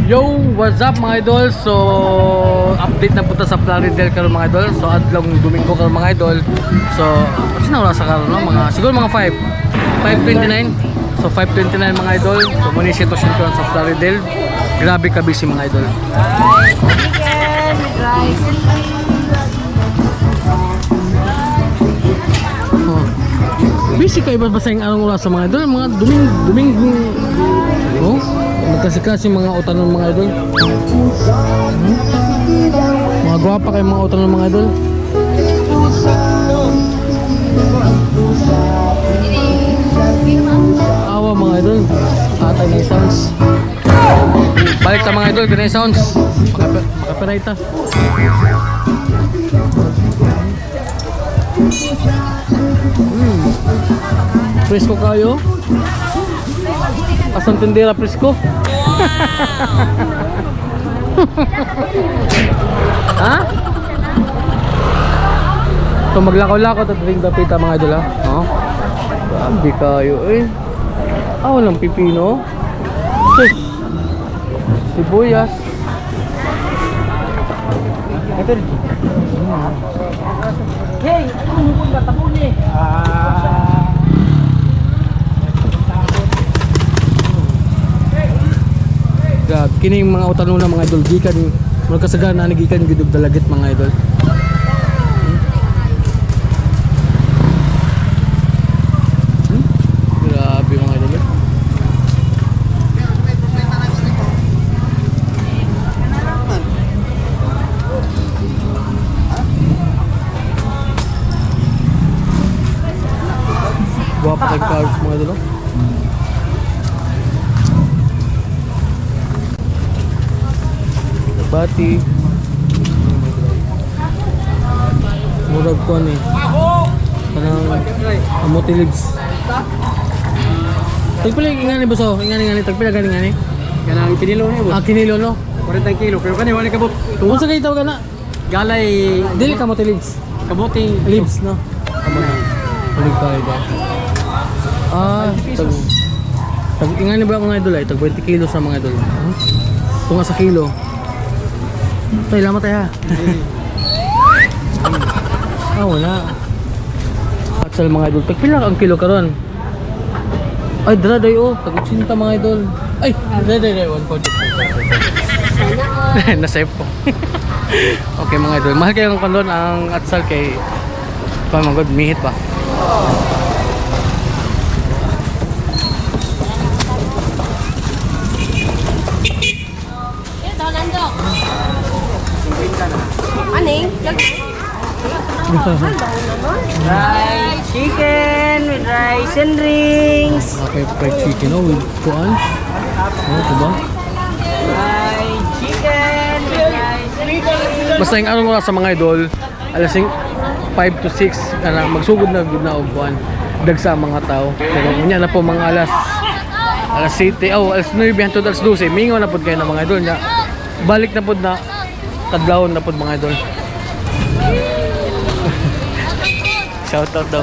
Yo, what's up mga idol? So, update na punta sa Plaridel karon mga idol. So, adlong Domingo karon mga idol. So, what's na oras sa karon no? Siguro mga 5:29. So, 5:29 mga idol. So, muna yung sitwasyon karon sa Plaridel. Grabe ka busy mga idol. Busy kayo ba basta yung anong oras sa mga idol? Mga Domingo. Oh, magkasikas yung mga utanon mga idol. Mga gwapa kayo mga utanon mga idol. Awa mga idol. Atay na yung sounds. Balik ta mga idol, ganyan yung sounds. Makapiray ta. Presko kayo? Asang tindera presko? Ha? So maglakaw-lakaw at ring dapita mga idol ha? Oh? Grabe kayo eh. Walang pipino. Sibuyas. Ito rin. Hey! Ano mo ba tapon eh? Kini yung mga utanong na mga idol gikan mga kasagana na gikan gidug dalagit mga idol. Grabe mga idol. Guwapa kay cards mga idol. Bati murag ko ni kanang amote leaves tagpila ingani boso ingani tagpila gani kanang kinilo ni boss kinilo no 40 kilo pero kani wala kabot tungod sa kay taw kana galay dili kamote leaves kamote leaves no balik tayo tag ingani ba mga idol ay tag 20 kilo sa mga idol tunga sa kilo. Tay, lama tayo ha. Wala. Atsal mga idol. Tagpila ang kilo karon. Ay, dara-day oh. Tag-80 mga idol. Ay, dara-day. 1.5. Nasave ko. Okay mga idol. Mahal kayo ng kondon ang atsal kay pamagod. Mihit pa. Aning? Fried chicken with rice and rings. Okay, fried chicken with kuan. Diba? Fried chicken with rice and rings. Basta yung ano sa mga idol, alas 5 to 6 magsugod na gud na og kuan. Dagsa ang mga tao. Pero unya na po mga alas 7, alas 9 hangtod alas 12. Mingaw na pud kayo ng mga idol na balik na pud na tadlawon na pud mga idol. Shout out daw.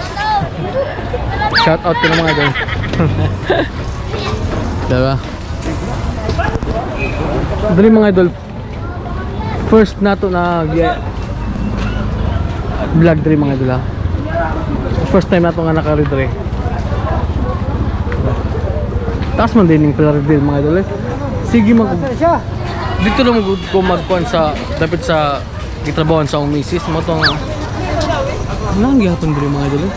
Shout out kina mga idol. Diba? Dali mga idol. First nato na vlog dali mga idol ha. First time nato nga naka-read dali. Taas man din yung Plaridel mga idol eh. Sige mag dito na ko magkuhan sa dapat sa gitrabahoan sa akong misis mo to nga walang gihapon dito mga idol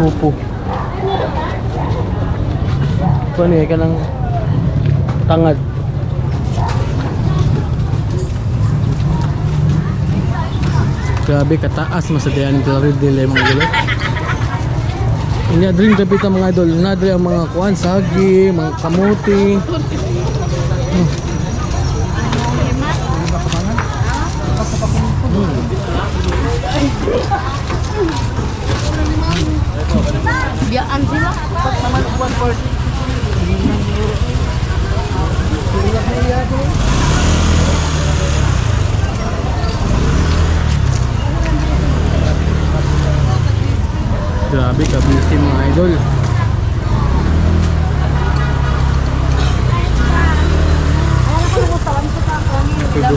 upo paano ka ng tangad grabe kataas masadayan ng Plaridel mga idol inya dream tapita mga idol nadri ang mga kuan sagi mga kamuti Biyaan sila. Naman 140. Grabe ka busy mga idol.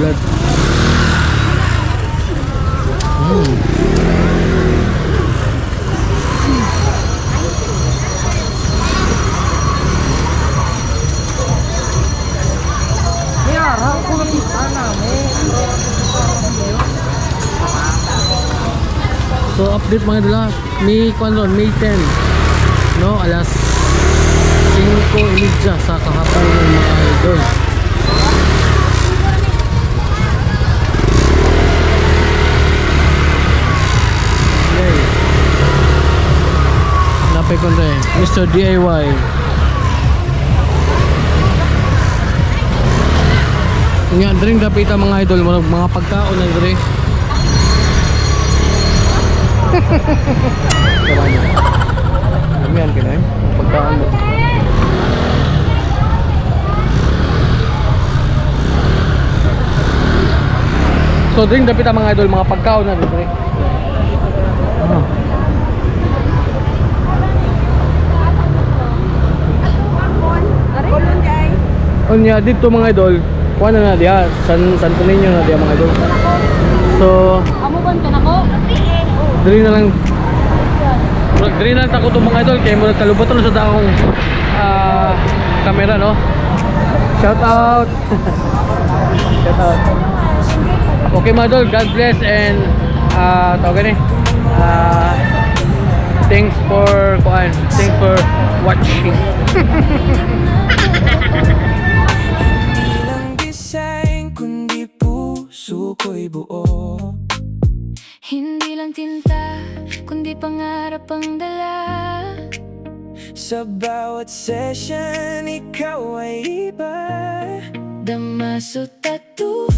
tulad. So update mga idol ha. May May 10, no, alas 5:30 sa kahapon ng mga idol. Yay. Napay ko rin Mr. DIY. Nga drink dapat mga idol, mga pagkaon na drink. Damihan ka na pagkaan mo. So drink dapat mga idol, mga pagkaon na dito. Unya dito mga idol, kuha na diya, Santo Niño na diya mga idol. So Amo ban ka nako? dali na lang tako itong mga idol kaya muna kalubutan sa daong camera, no? Shout out. Shout out. Okay mga idol, God bless and tawag ni thanks for watching. Ilang design kundi puso ko'y buo. Hindi lang tinta, kundi pangarap ang dala. Sa bawat session, ikaw ay iba. Damaso tattoo,